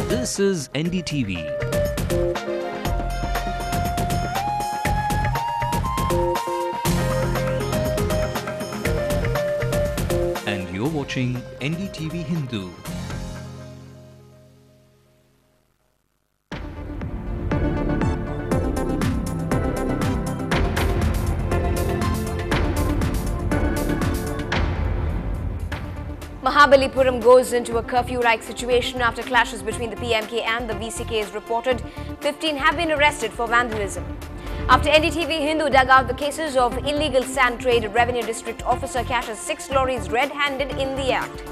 This is NDTV. And you're watching NDTV Hindu. Mahabalipuram goes into a curfew-like situation after clashes between the PMK and the VCK is reported. 15 have been arrested for vandalism. After NDTV Hindu dug out the cases of illegal sand trade, a revenue district officer catches 6 lorries red-handed in the act.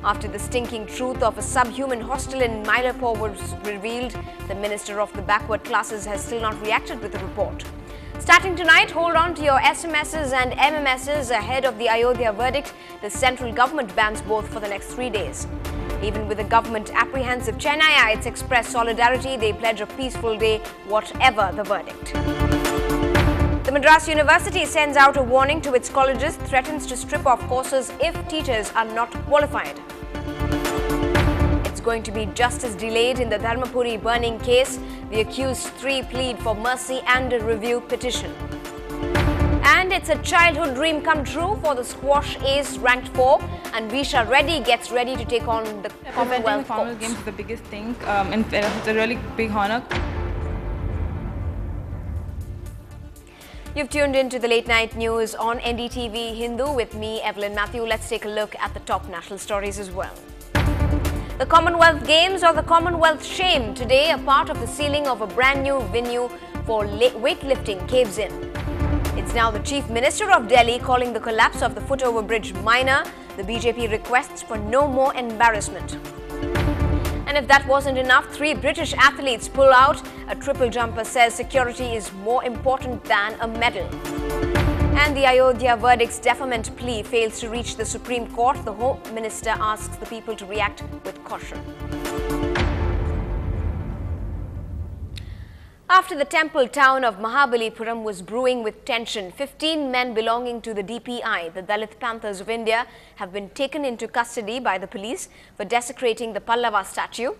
After the stinking truth of a subhuman hostel in Mylapore was revealed, the Minister of the Backward Classes has still not reacted with a report. Starting tonight, hold on to your SMSs and MMSs ahead of the Ayodhya verdict. The central government bans both for the next 3 days. Even with the government apprehensive, Chennaiites express solidarity. They pledge a peaceful day, whatever the verdict. The Madras University sends out a warning to its colleges, threatens to strip off courses if teachers are not qualified. It's going to be justice delayed in the Dharmapuri burning case. The accused 3 plead for mercy and a review petition. And it's a childhood dream come true for the squash ace ranked 4, and Visha Reddy gets ready to take on the Commonwealth Commonwealth Games is the biggest thing, and it's a really big honor. You've tuned into the late night news on NDTV Hindu with me, Evelyn Matthew. Let's take a look at the top national stories as well. The Commonwealth Games or the Commonwealth Shame today, a part of the ceiling of a brand new venue for weightlifting caves in. It's now the Chief Minister of Delhi calling the collapse of the footover bridge minor. The BJP requests for no more embarrassment. And if that wasn't enough, 3 British athletes pull out. A triple jumper says security is more important than a medal. And the Ayodhya verdict's deferment plea fails to reach the Supreme Court. The Home Minister asks the people to react with caution. After the temple town of Mahabalipuram was brewing with tension, 15 men belonging to the DPI, the Dalit Panthers of India, have been taken into custody by the police for desecrating the Pallava statue.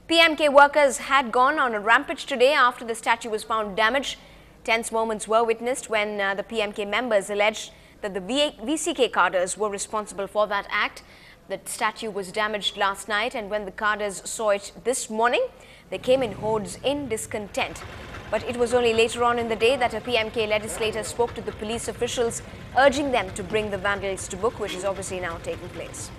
PMK workers had gone on a rampage today after the statue was found damaged. Tense moments were witnessed when the PMK members alleged that the VCK cadres were responsible for that act. The statue was damaged last night, and when the cadres saw it this morning, they came in hordes in discontent. But it was only later on in the day that a PMK legislator spoke to the police officials, urging them to bring the vandals to book, which is obviously now taking place.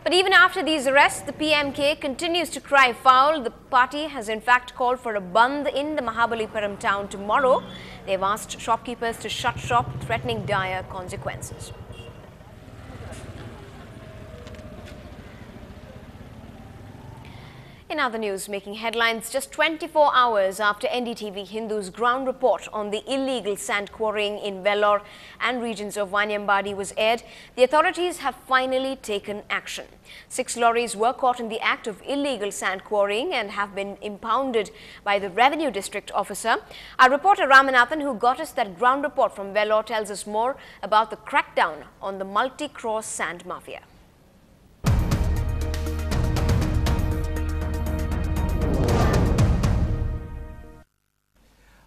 But even after these arrests, the PMK continues to cry foul. The party has in fact called for a bandh in the Mahabalipuram town tomorrow. They've asked shopkeepers to shut shop, threatening dire consequences. In other news making headlines, just 24 hours after NDTV Hindu's ground report on the illegal sand quarrying in Vellore and regions of Vanyambadi was aired, the authorities have finally taken action. 6 lorries were caught in the act of illegal sand quarrying and have been impounded by the revenue district officer. Our reporter Ramanathan, who got us that ground report from Vellore, tells us more about the crackdown on the multi-crore sand mafia.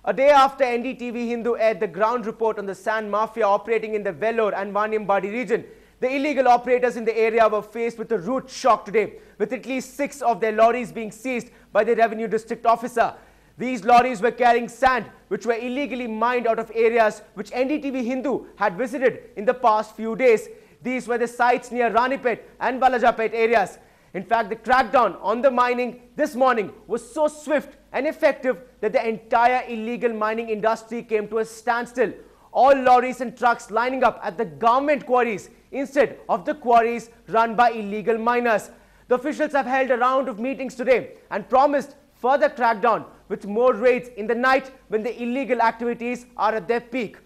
A day after NDTV Hindu aired the ground report on the sand mafia operating in the Vellore and Vanyambadi region, the illegal operators in the area were faced with a rude shock today, with at least 6 of their lorries being seized by the revenue district officer. These lorries were carrying sand which were illegally mined out of areas which NDTV Hindu had visited in the past few days. These were the sites near Ranipet and Valajapet areas. In fact, the crackdown on the mining this morning was so swift and effective that the entire illegal mining industry came to a standstill. All lorries and trucks lining up at the government quarries instead of the quarries run by illegal miners. The officials have held a round of meetings today and promised further crackdown with more raids in the night when the illegal activities are at their peak.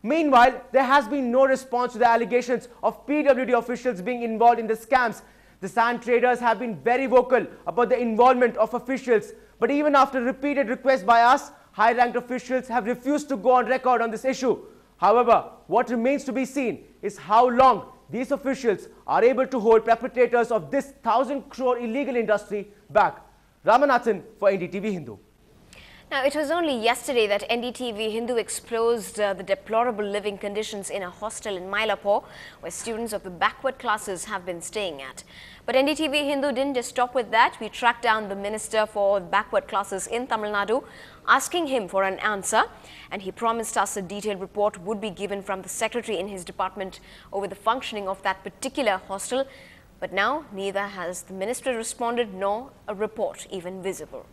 Meanwhile, there has been no response to the allegations of PWD officials being involved in the scams. The sand traders have been very vocal about the involvement of officials, but even after repeated requests by us, high-ranked officials have refused to go on record on this issue. However, what remains to be seen is how long these officials are able to hold perpetrators of this 1,000 crore illegal industry back. Ramanathan for NDTV Hindu. Now, it was only yesterday that NDTV Hindu exposed the deplorable living conditions in a hostel in Mylapore, where students of the backward classes have been staying at. But NDTV Hindu didn't just stop with that. We tracked down the Minister for Backward Classes in Tamil Nadu, asking him for an answer, and he promised us a detailed report would be given from the secretary in his department over the functioning of that particular hostel. But now, neither has the ministry responded nor a report even visible.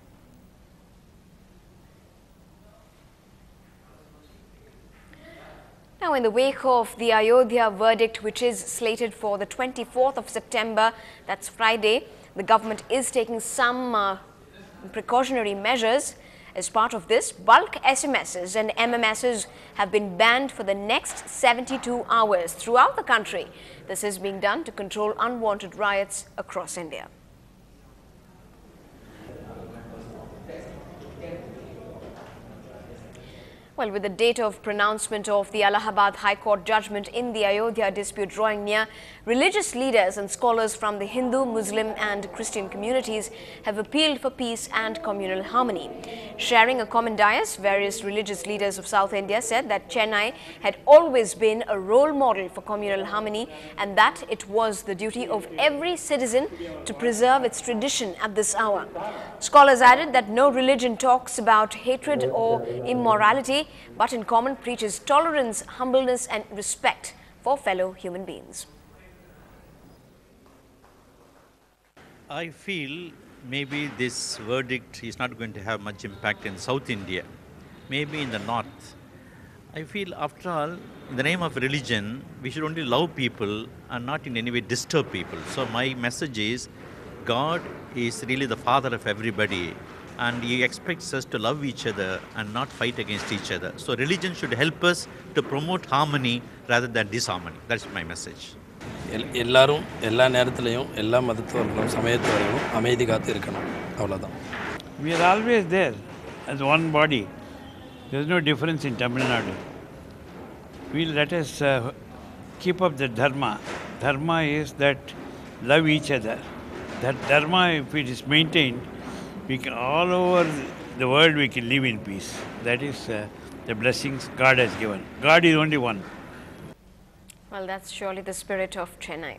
Now, in the wake of the Ayodhya verdict, which is slated for the 24th of September, that's Friday, the government is taking some precautionary measures. As part of this, bulk SMSs and MMSs have been banned for the next 72 hours throughout the country. This is being done to control unwanted riots across India. Well, with the date of pronouncement of the Allahabad High Court judgment in the Ayodhya dispute drawing near, religious leaders and scholars from the Hindu, Muslim and Christian communities have appealed for peace and communal harmony. Sharing a common dais, various religious leaders of South India said that Chennai had always been a role model for communal harmony and that it was the duty of every citizen to preserve its tradition at this hour. Scholars added that no religion talks about hatred or immorality, but in common preaches tolerance, humbleness and respect for fellow human beings. I feel maybe this verdict is not going to have much impact in South India, maybe in the North. I feel after all, in the name of religion, we should only love people and not in any way disturb people. So my message is, God is really the father of everybody. And he expects us to love each other and not fight against each other. So religion should help us to promote harmony rather than disharmony. That's my message. எல்லாரும் எல்லா நேரத்திலையும் எல்லா மதத்தவர்களும் சமயத்தவர்களும் அமைதி காத்து இருக்கணும் அவ்வளவுதான். We are always there as one body. There is no difference in Tamil Nadu. Let us keep up the dharma. Dharma is that love each other. That dharma, if it is maintained, we can, all over the world we can live in peace. That is the blessings God has given. God is only one. Well, that's surely the spirit of Chennai.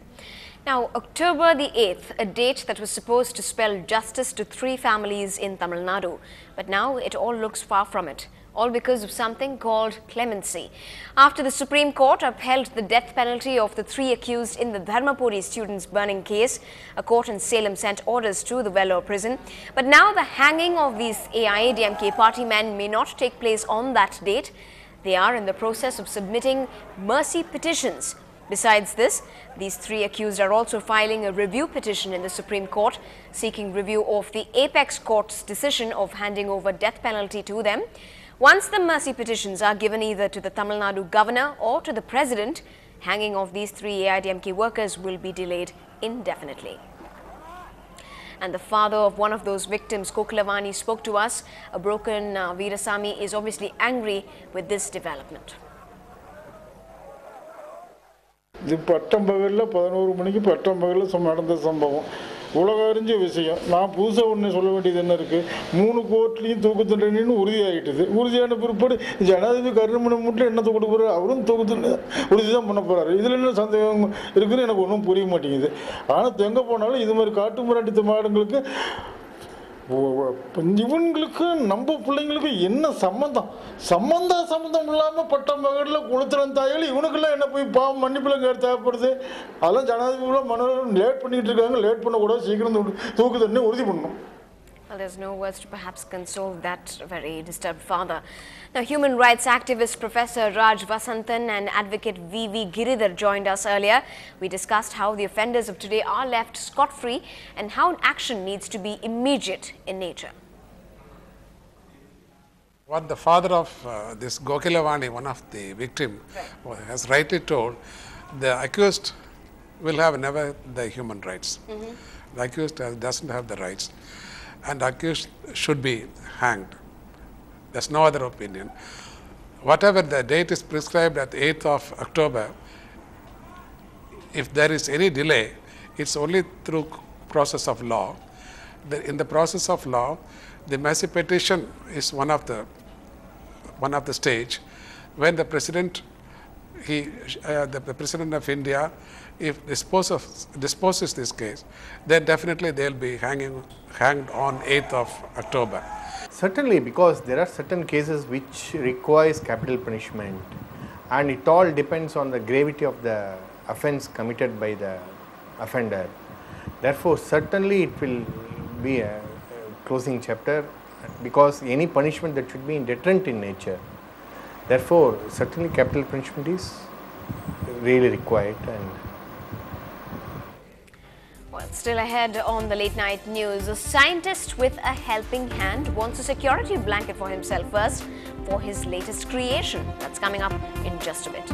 Now, October the 8th, a date that was supposed to spell justice to 3 families in Tamil Nadu. But now it all looks far from it. All because of something called clemency. After the Supreme Court upheld the death penalty of the 3 accused in the Dharmapuri students' burning case, a court in Salem sent orders to the Vellore prison. But now the hanging of these AIADMK party men may not take place on that date. They are in the process of submitting mercy petitions. Besides this, these 3 accused are also filing a review petition in the Supreme Court, seeking review of the Apex Court's decision of handing over death penalty to them. Once the mercy petitions are given either to the Tamil Nadu governor or to the president, hanging of these 3 AIADMK workers will be delayed indefinitely. And the father of one of those victims, Kokilavani, spoke to us. A broken Veerasamy is obviously angry with this development. இது பட்டம் பகலில் 11 மணிக்கு பட்டம் பகலில் நடந்த சம்பவம் உலக அறிஞ்ச விஷயம். நான் புதுசாக ஒன்று சொல்ல வேண்டியது என்ன இருக்குது, 3 கோர்ட்லேயும் தூக்கு தண்டனைன்னு உறுதியாகிட்டுது. உறுதியான பிற்பாடு ஜனாதிபதி கருணமணி மட்டும் என்ன தூக்கிட்டு போகிறார், அவரும் தூக்கு தண்டனை உறுதி தான் பண்ண போகிறாரு. இதில் என்ன சந்தேகம் இருக்குதுன்னு எனக்கு ஒன்றும் புரிய மாட்டேங்குது. ஆனால் எங்கே போனாலும் இது மாதிரி காட்டு மிராண்டித்த மாடுங்களுக்கு இவங்களுக்கு நம்ம பிள்ளைங்களுக்கு என்ன சம்மந்தம் இல்லாமல் பட்டம் மகளில் குளுத்துறன் தாய்கள் இவனுக்கெல்லாம் என்ன போய் பாவம் மன்னிப்புல தேவைப்படுது. அதெல்லாம் ஜனாதிபதிலாம் மனோரம் லேட் பண்ணிட்டு இருக்காங்க. லேட் பண்ணக்கூடாது, சீக்கிரம் தூக்கு தண்டனை உறுதி பண்ணணும். Well, there's no words to perhaps console that very disturbed father. Now, human rights activist Professor Raj Vasantan and advocate V.V. Giridhar joined us earlier. We discussed how the offenders of today are left scot-free and how action needs to be immediate in nature. What the father of this Gokilavani, one of the victim, has rightly told, the accused will have never the human rights. The accused doesn't have the rights. And accused should be hanged. There's no other opinion. whatever the date is prescribed at 8th of October, if there is any delay, it's only through process of law. In the process of law, the mercy petition is one of the stage. When the president, the president of India, if disposes this case, then definitely they'll be hanged on 8th of October. Certainly, because there are certain cases which requires capital punishment, and it all depends on the gravity of the offence committed by the offender. Therefore, certainly it will be a closing chapter, because any punishment that should be deterrent in nature. Therefore, certainly capital punishment is really required. And well, still ahead on the late night news, a scientist with a helping hand wants a security blanket for himself first for his latest creation. That's coming up in just a bit.